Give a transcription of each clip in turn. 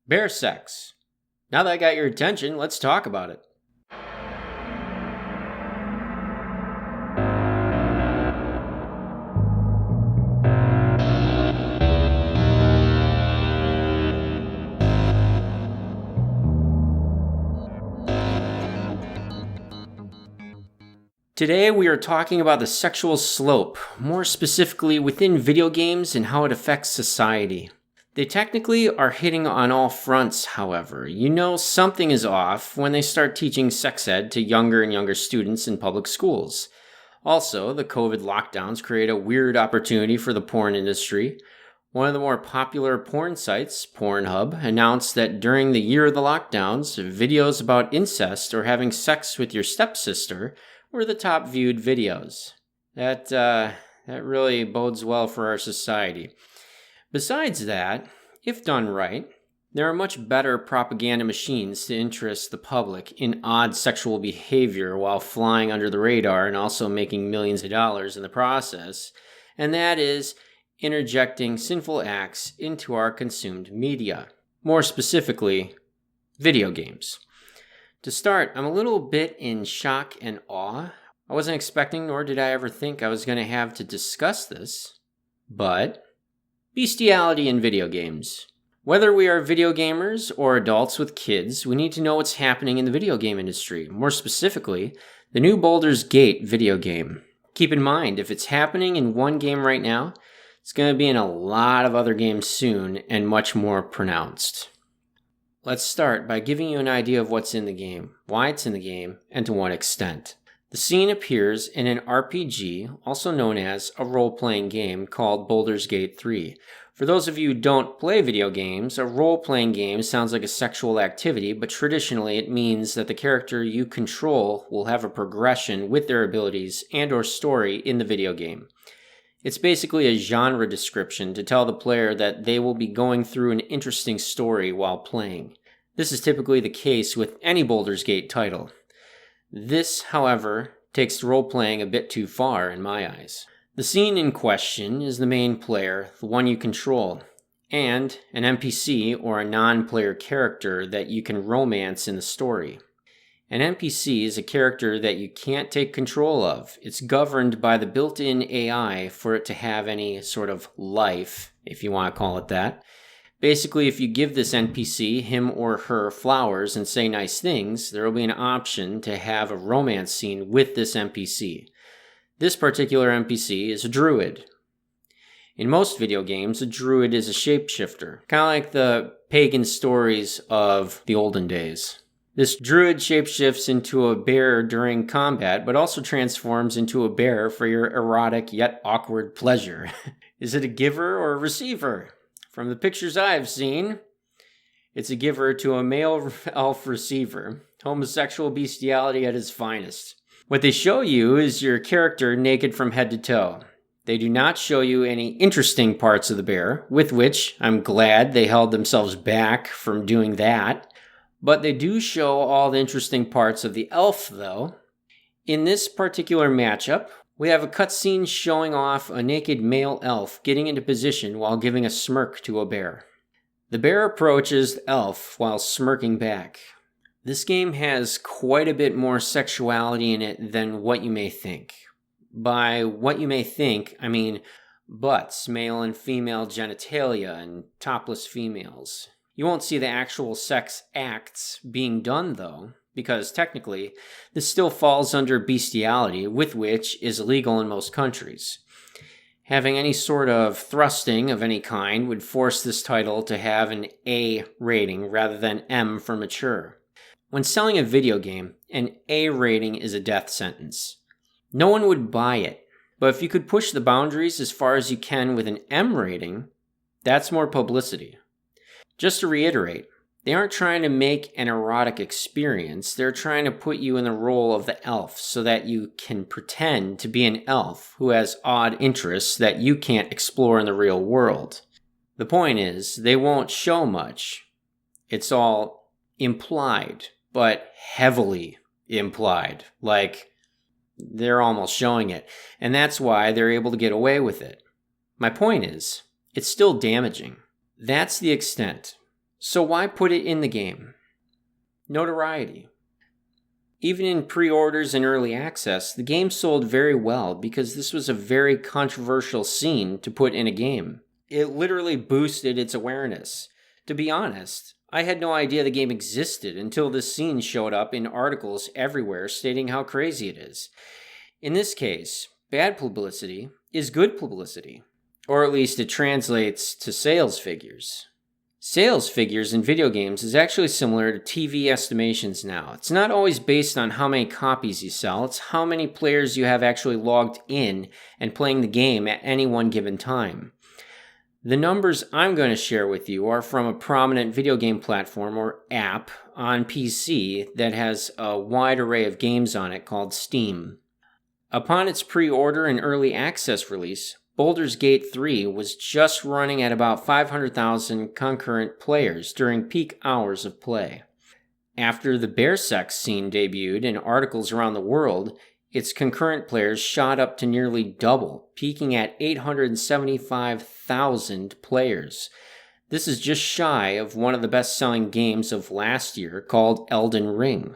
Bear sex. Now that I got your attention, let's talk about it. Today we are talking about the sexual slope, more specifically within video games and how it affects society. They technically are hitting on all fronts, however. You know something is off when they start teaching sex ed to younger and younger students in public schools. Also, the COVID lockdowns create a weird opportunity for the porn industry. One of the more popular porn sites, Pornhub, announced that during the year of the lockdowns, videos about incest or having sex with your stepsister were the top viewed videos. That really bodes well for our society. Besides that, if done right, there are much better propaganda machines to interest the public in odd sexual behavior while flying under the radar and also making millions of dollars in the process, and that is interjecting sinful acts into our consumed media. More specifically, video games. To start, I'm a little bit in shock and awe. I wasn't expecting, nor did I ever think I was going to have to discuss this, but bestiality in video games. Whether we are video gamers or adults with kids, we need to know what's happening in the video game industry. More specifically, the new Baldur's Gate video game. Keep in mind, if it's happening in one game right now, it's going to be in a lot of other games soon and much more pronounced. Let's start by giving you an idea of what's in the game, why it's in the game, and to what extent. The scene appears in an RPG, also known as a role-playing game, called Baldur's Gate 3. For those of you who don't play video games, a role-playing game sounds like a sexual activity, but traditionally it means that the character you control will have a progression with their abilities and or story in the video game. It's basically a genre description to tell the player that they will be going through an interesting story while playing. This is typically the case with any Baldur's Gate title. This, however, takes role-playing a bit too far in my eyes. The scene in question is the main player, the one you control, and an NPC or a non-player character that you can romance in the story. An NPC is a character that you can't take control of. It's governed by the built-in AI for it to have any sort of life, if you want to call it that. Basically, if you give this NPC, him or her, flowers and say nice things, there will be an option to have a romance scene with this NPC. This particular NPC is a druid. In most video games, a druid is a shapeshifter, kind of like the pagan stories of the olden days. This druid shapeshifts into a bear during combat, but also transforms into a bear for your erotic yet awkward pleasure. Is it a giver or a receiver? From the pictures I've seen, it's a giver to a male elf receiver. Homosexual bestiality at its finest. What they show you is your character naked from head to toe. They do not show you any interesting parts of the bear, with which I'm glad they held themselves back from doing that. But they do show all the interesting parts of the elf, though. In this particular matchup, we have a cutscene showing off a naked male elf getting into position while giving a smirk to a bear. The bear approaches the elf while smirking back. This game has quite a bit more sexuality in it than what you may think. By what you may think, I mean butts, male and female genitalia, and topless females. You won't see the actual sex acts being done, though, because technically, this still falls under bestiality, with which is illegal in most countries. Having any sort of thrusting of any kind would force this title to have an A rating rather than M for mature. When selling a video game, an A rating is a death sentence. No one would buy it, but if you could push the boundaries as far as you can with an M rating, that's more publicity. Just to reiterate, they aren't trying to make an erotic experience, they're trying to put you in the role of the elf so that you can pretend to be an elf who has odd interests that you can't explore in the real world. The point is, they won't show much. It's all implied, but heavily implied. Like, they're almost showing it. And that's why they're able to get away with it. My point is, it's still damaging. That's the extent. So why put it in the game? Notoriety. Even in pre-orders and early access, the game sold very well because this was a very controversial scene to put in a game. It literally boosted its awareness. To be honest, I had no idea the game existed until this scene showed up in articles everywhere stating how crazy it is. In this case, bad publicity is good publicity, or at least it translates to sales figures. Sales figures in video games is actually similar to TV estimations now. It's not always based on how many copies you sell, it's how many players you have actually logged in and playing the game at any one given time. The numbers I'm going to share with you are from a prominent video game platform or app on PC that has a wide array of games on it called Steam. Upon its pre-order and early access release, Baldur's Gate 3 was just running at about 500,000 concurrent players during peak hours of play. After the bear sex scene debuted in articles around the world, its concurrent players shot up to nearly double, peaking at 875,000 players. This is just shy of one of the best-selling games of last year called Elden Ring.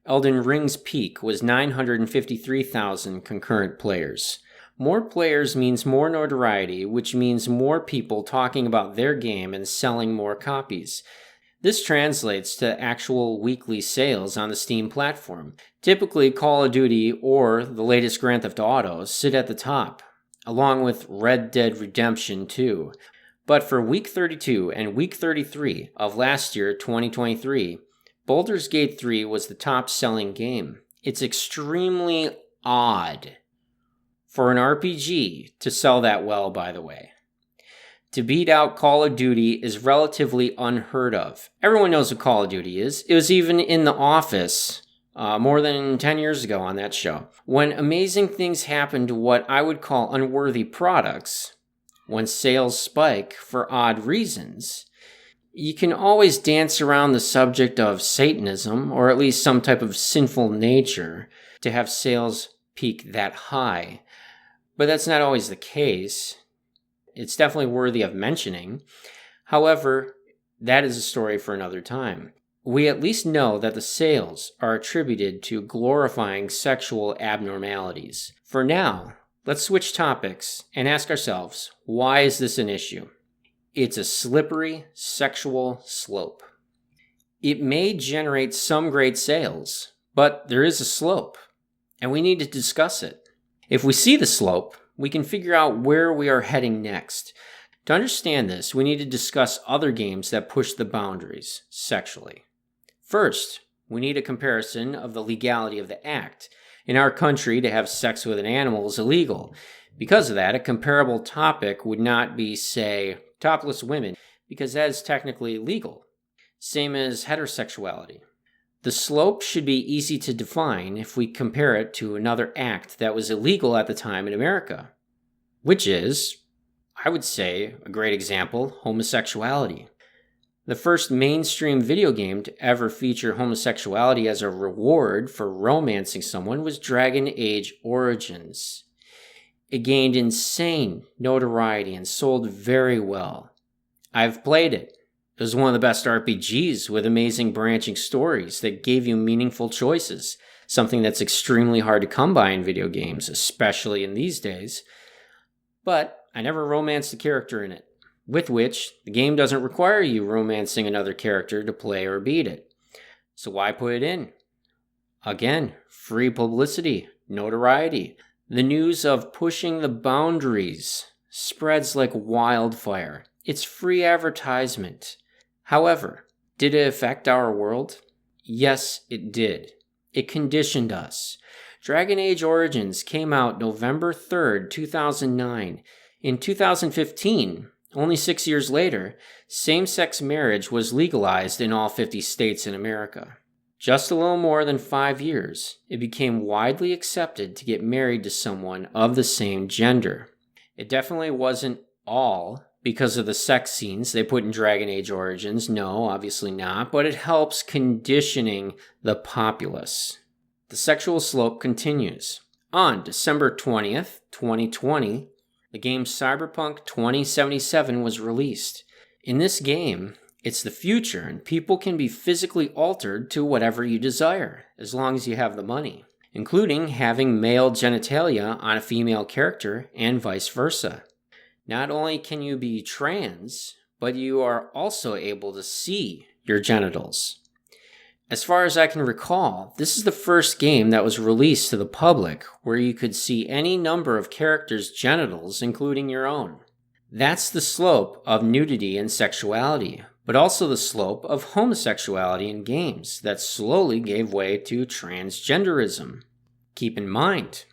Elden Ring's peak was 953,000 concurrent players. More players means more notoriety, which means more people talking about their game and selling more copies. This translates to actual weekly sales on the Steam platform. Typically, Call of Duty or the latest Grand Theft Auto sit at the top, along with Red Dead Redemption 2. But for Week 32 and Week 33 of last year, 2023, Baldur's Gate 3 was the top-selling game. It's extremely odd for an RPG to sell that well, by the way. To beat out Call of Duty is relatively unheard of. Everyone knows what Call of Duty is. It was even in The Office more than 10 years ago on that show. When amazing things happen to what I would call unworthy products, when sales spike for odd reasons, you can always dance around the subject of Satanism, or at least some type of sinful nature, to have sales peak that high. But that's not always the case. It's definitely worthy of mentioning. However, that is a story for another time. We at least know that the sales are attributed to glorifying sexual abnormalities. For now, let's switch topics and ask ourselves, why is this an issue? It's a slippery sexual slope. It may generate some great sales, but there is a slope, and we need to discuss it. If we see the slope, we can figure out where we are heading next. To understand this, we need to discuss other games that push the boundaries sexually. First, we need a comparison of the legality of the act. In our country, to have sex with an animal is illegal. Because of that, a comparable topic would not be, say, topless women, because that is technically legal. Same as heterosexuality. The slope should be easy to define if we compare it to another act that was illegal at the time in America, which is, I would say, a great example, homosexuality. The first mainstream video game to ever feature homosexuality as a reward for romancing someone was Dragon Age Origins. It gained insane notoriety and sold very well. I've played it. It was one of the best RPGs with amazing branching stories that gave you meaningful choices, something that's extremely hard to come by in video games, especially in these days. But I never romanced a character in it, with which the game doesn't require you romancing another character to play or beat it. So why put it in? Again, free publicity, notoriety. The news of pushing the boundaries spreads like wildfire. It's free advertisement. However, did it affect our world? Yes, it did. It conditioned us. Dragon Age Origins came out November 3rd, 2009. In 2015, only 6 years later, same-sex marriage was legalized in all 50 states in America. Just a little more than 5 years, it became widely accepted to get married to someone of the same gender. It definitely wasn't all because of the sex scenes they put in Dragon Age Origins. No, obviously not, but it helps conditioning the populace. The sexual slope continues. On December 20th, 2020, the game Cyberpunk 2077 was released. In this game, It's the future, and people can be physically altered to whatever you desire, as long as you have the money, including having male genitalia on a female character and vice versa. Not only can you be trans, but you are also able to see your genitals. As far as I can recall, this is the first game that was released to the public where you could see any number of characters' genitals, including your own. That's the slope of nudity and sexuality, but also the slope of homosexuality in games that slowly gave way to transgenderism. Keep in mind,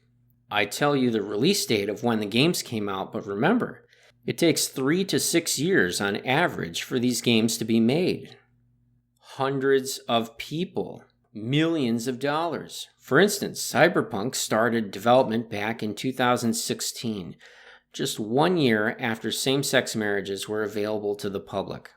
I tell you the release date of when the games came out, but remember, it takes 3 to 6 years on average for these games to be made. Hundreds of people, millions of dollars. For instance, Cyberpunk started development back in 2016, just 1 year after same-sex marriages were available to the public.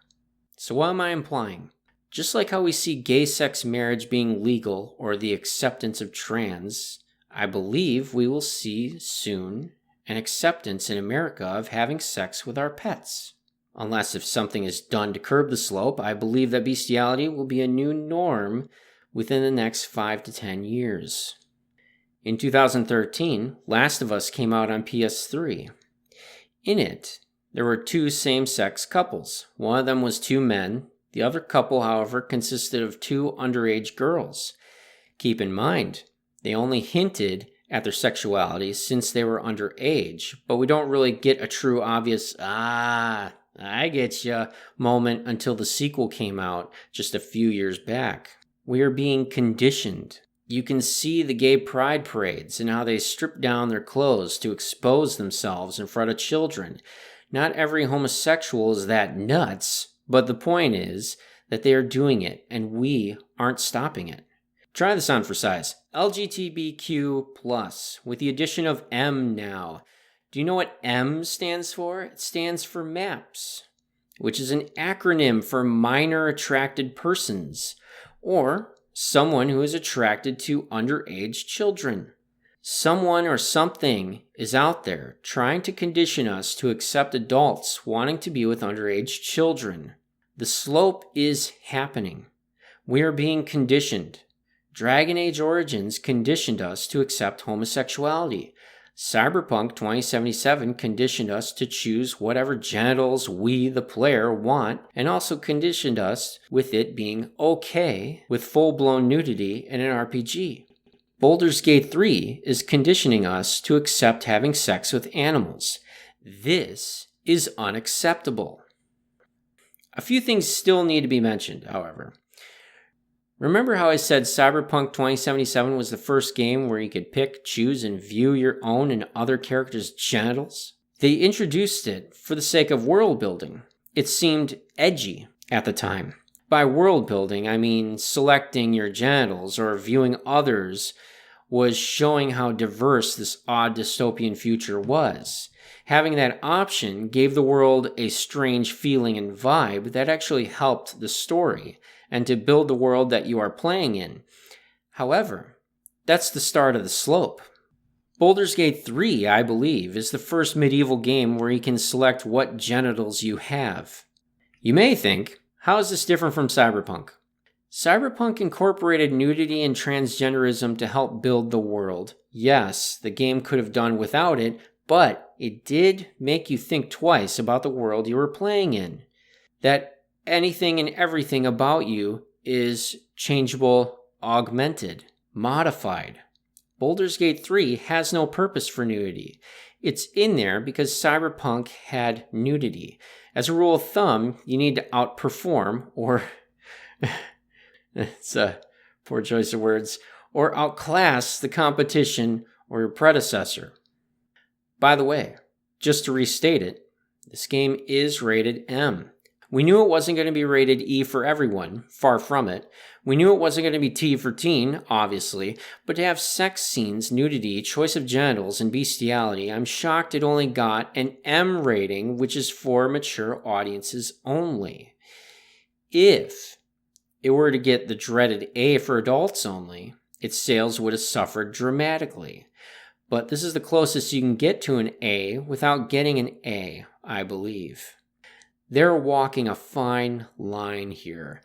So what am I implying? Just like how we see gay-sex marriage being legal or the acceptance of trans, I believe we will see soon an acceptance in America of having sex with our pets. Unless if something is done to curb the slope, I believe that bestiality will be a new norm within the next 5 to 10 years. In 2013, Last of Us came out on PS3. In it, there were 2 same-sex couples. One of them was 2 men. The other couple, however, consisted of 2 underage girls. Keep in mind, they only hinted at their sexuality since they were underage, but we don't really get a true obvious, I get ya moment until the sequel came out just a few years back. We are being conditioned. You can see the gay pride parades and how they strip down their clothes to expose themselves in front of children. Not every homosexual is that nuts, but the point is that they are doing it and we aren't stopping it. Try this on for size. LGBTQ+, with the addition of M now. Do you know what M stands for? It stands for MAPS, which is an acronym for minor attracted persons, or someone who is attracted to underage children. Someone or something is out there trying to condition us to accept adults wanting to be with underage children. The slope is happening. We are being conditioned. Dragon Age Origins conditioned us to accept homosexuality. Cyberpunk 2077 conditioned us to choose whatever genitals we, the player, want, and also conditioned us with it being okay with full-blown nudity in an RPG. Baldur's Gate 3 is conditioning us to accept having sex with animals. This is unacceptable. A few things still need to be mentioned, however. Remember how I said Cyberpunk 2077 was the first game where you could pick, choose, and view your own and other characters' genitals? They introduced it for the sake of world building. It seemed edgy at the time. By world building, I mean selecting your genitals or viewing others was showing how diverse this odd dystopian future was. Having that option gave the world a strange feeling and vibe that actually helped the story and to build the world that you are playing in. However, that's the start of the slope. Baldur's Gate 3, I believe, is the first medieval game where you can select what genitals you have. You may think, how is this different from Cyberpunk? Cyberpunk incorporated nudity and transgenderism to help build the world. Yes, the game could have done without it, but it did make you think twice about the world you were playing in. That anything and everything about you is changeable, augmented, modified. Baldur's Gate 3 has no purpose for nudity. It's in there because Cyberpunk had nudity. As a rule of thumb, you need to outperform, or it's a poor choice of words, or outclass the competition or your predecessor. By the way, just to restate it, this game is rated M. We knew it wasn't going to be rated E for everyone, far from it. We knew it wasn't going to be T for teen, obviously, but to have sex scenes, nudity, choice of genitals, and bestiality, I'm shocked it only got an M rating, which is for mature audiences only. If it were to get the dreaded A for adults only, its sales would have suffered dramatically. But this is the closest you can get to an A without getting an A, I believe. They're walking a fine line here.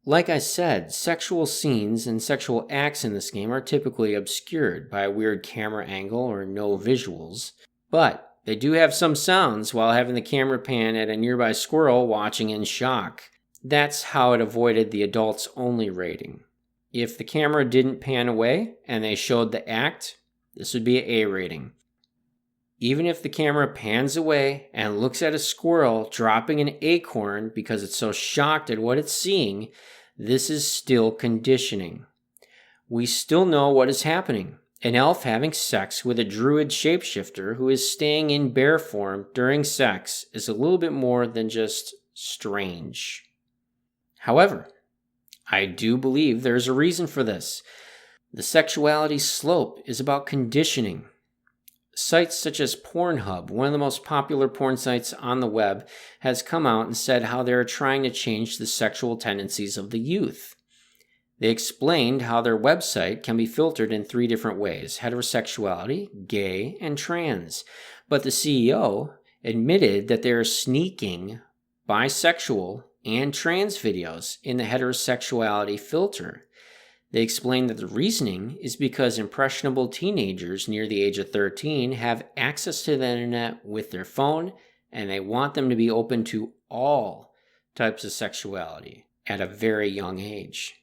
Like I said, sexual scenes and sexual acts in this game are typically obscured by a weird camera angle or no visuals, but they do have some sounds while having the camera pan at a nearby squirrel watching in shock. That's how it avoided the adults only rating. If the camera didn't pan away and they showed the act, this would be an A rating. Even if the camera pans away and looks at a squirrel dropping an acorn because it's so shocked at what it's seeing, this is still conditioning. We still know what is happening. An elf having sex with a druid shapeshifter who is staying in bear form during sex is a little bit more than just strange. However, I do believe there's a reason for this. The sexuality slope is about conditioning. Sites such as Pornhub, one of the most popular porn sites on the web, has come out and said how they are trying to change the sexual tendencies of the youth. They explained how their website can be filtered in 3 different ways: heterosexuality, gay, and trans. But the CEO admitted that they are sneaking bisexual and trans videos in the heterosexuality filter. They explained that the reasoning is because impressionable teenagers near the age of 13 have access to the internet with their phone, and they want them to be open to all types of sexuality at a very young age.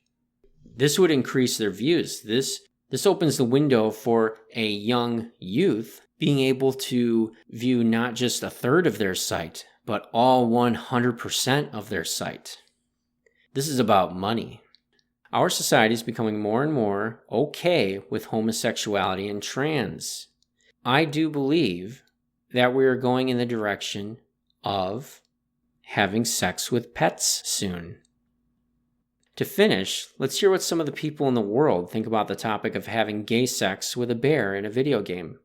This would increase their views. This opens the window for a young youth being able to view not just a third of their site, but all 100% of their site. This is about money. Our society is becoming more and more okay with homosexuality and trans. I do believe that we are going in the direction of having sex with pets soon. To finish, let's hear what some of the people in the world think about the topic of having gay sex with a bear in a video game.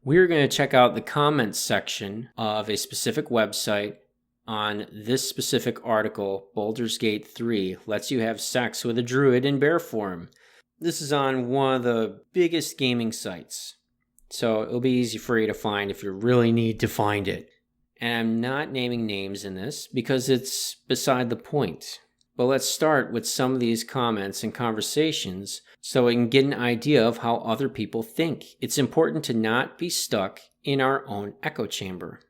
We're going to check out the comments section of a specific website on this specific article. Baldur's Gate 3 lets you have sex with a druid in bear form. This is on one of the biggest gaming sites, so it'll be easy for you to find if you really need to find it. And I'm not naming names in this because it's beside the point. But let's start with some of these comments and conversations so we can get an idea of how other people think. It's important to not be stuck in our own echo chamber.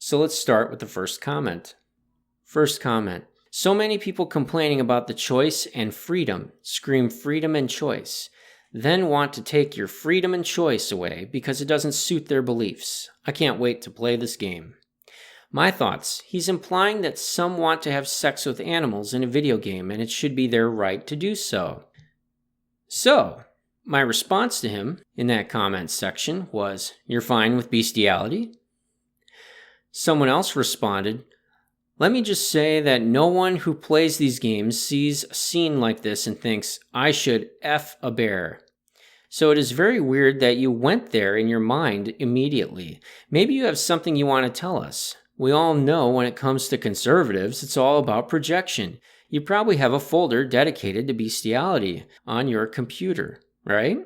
So let's start with the first comment. First comment. So many people complaining about the choice and freedom, scream freedom and choice, then want to take your freedom and choice away because it doesn't suit their beliefs. I can't wait to play this game. My thoughts. He's implying that some want to have sex with animals in a video game and it should be their right to do so. So, my response to him in that comment section was, "You're fine with bestiality?" Someone else responded, "Let me just say that no one who plays these games sees a scene like this and thinks, I should F a bear. So it is very weird that you went there in your mind immediately. Maybe you have something you want to tell us. We all know when it comes to conservatives, it's all about projection. You probably have a folder dedicated to bestiality on your computer, right?"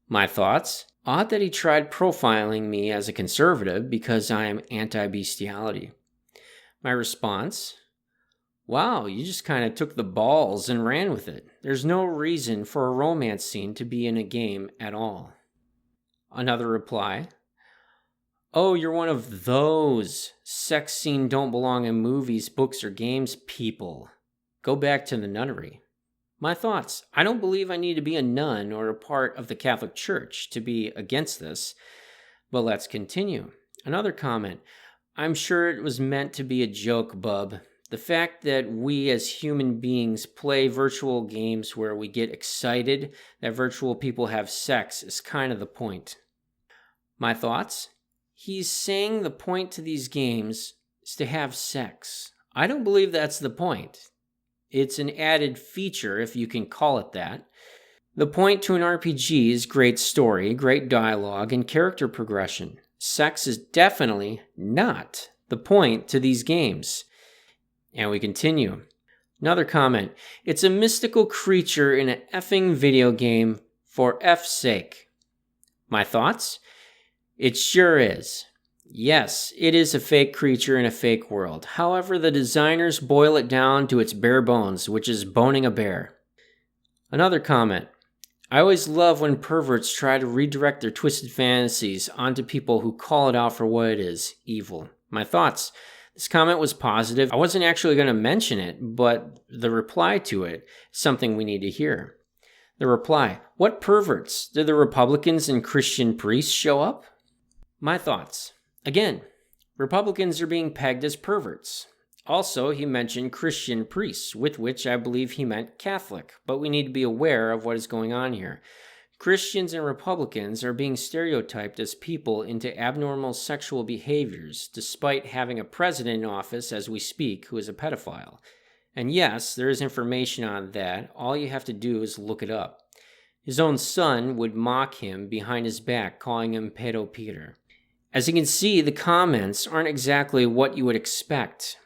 My thoughts? Odd that he tried profiling me as a conservative because I am anti-bestiality. My response? Wow, you just kind of took the balls and ran with it. There's no reason for a romance scene to be in a game at all. Another reply. Oh, you're one of those sex scene don't belong in movies, books, or games people. Go back to the nunnery. My thoughts. I don't believe I need to be a nun or a part of the Catholic Church to be against this. But let's continue. Another comment. I'm sure it was meant to be a joke, bub. The fact that we as human beings play virtual games where we get excited that virtual people have sex is kind of the point. My thoughts? He's saying the point to these games is to have sex. I don't believe that's the point. It's an added feature, if you can call it that. The point to an RPG is great story, great dialogue, and character progression. Sex is definitely not the point to these games. And we continue. Another comment. It's a mystical creature in an effing video game for F's sake. My thoughts? It sure is. Yes, it is a fake creature in a fake world. However, the designers boil it down to its bare bones, which is boning a bear. Another comment. I always love when perverts try to redirect their twisted fantasies onto people who call it out for what it is, evil. My thoughts. This comment was positive. I wasn't actually going to mention it, but the reply to it is something we need to hear. The reply. What perverts? Did the Republicans and Christian priests show up? My thoughts. Again, Republicans are being pegged as perverts. Also, he mentioned Christian priests, with which I believe he meant Catholic, but we need to be aware of what is going on here. Christians and Republicans are being stereotyped as people into abnormal sexual behaviors, despite having a president in office as we speak who is a pedophile. And yes, there is information on that. All you have to do is look it up. His own son would mock him behind his back, calling him Pedo Peter. As you can see, the comments aren't exactly what you would expect.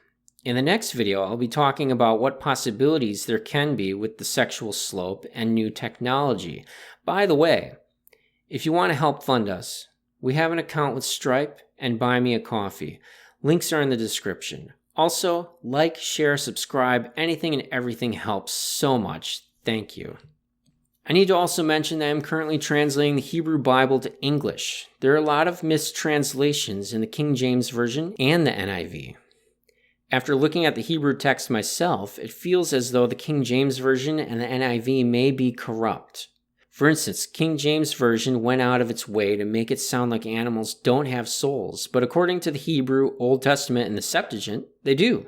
In the next video, I'll be talking about what possibilities there can be with the sexual slope and new technology. By the way, if you want to help fund us, we have an account with Stripe and Buy Me a Coffee. Links are in the description. Also, like, share, subscribe. Anything and everything helps so much. Thank you. I need to also mention that I'm currently translating the Hebrew Bible to English. There are a lot of mistranslations in the King James Version and the NIV. After looking at the Hebrew text myself, it feels as though the King James Version and the NIV may be corrupt. For instance, King James Version went out of its way to make it sound like animals don't have souls, but according to the Hebrew, Old Testament, and the Septuagint, they do.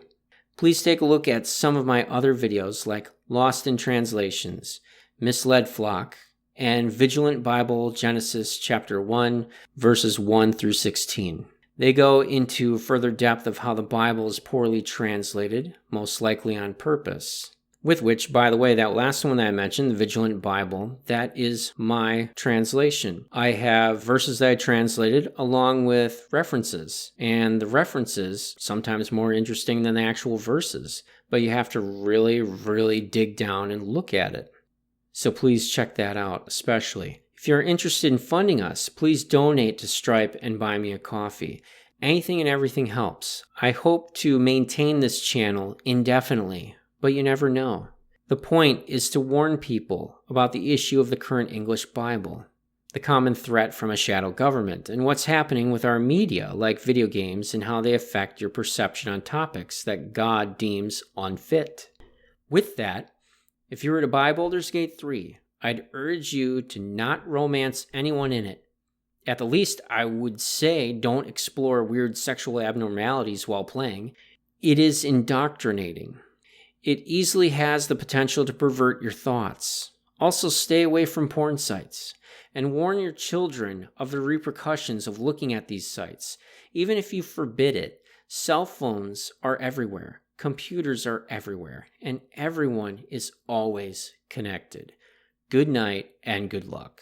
Please take a look at some of my other videos like Lost in Translations, Misled Flock, and Vigilant Bible Genesis chapter 1, verses 1 through 16. They go into further depth of how the Bible is poorly translated, most likely on purpose. With which, by the way, that last one that I mentioned, the Vigilant Bible, that is my translation. I have verses that I translated along with references. And the references, sometimes more interesting than the actual verses. But you have to really, really dig down and look at it. So please check that out, especially. If you're interested in funding us, please donate to Stripe and Buy Me a Coffee. Anything and everything helps. I hope to maintain this channel indefinitely, but you never know. The point is to warn people about the issue of the current English Bible, the common threat from a shadow government, and what's happening with our media, like video games, and how they affect your perception on topics that God deems unfit. With that, if you were to buy Baldur's Gate 3, I'd urge you to not romance anyone in it. At the least, I would say don't explore weird sexual abnormalities while playing. It is indoctrinating. It easily has the potential to pervert your thoughts. Also, stay away from porn sites. And warn your children of the repercussions of looking at these sites. Even if you forbid it, cell phones are everywhere. Computers are everywhere. And everyone is always connected. Good night and good luck.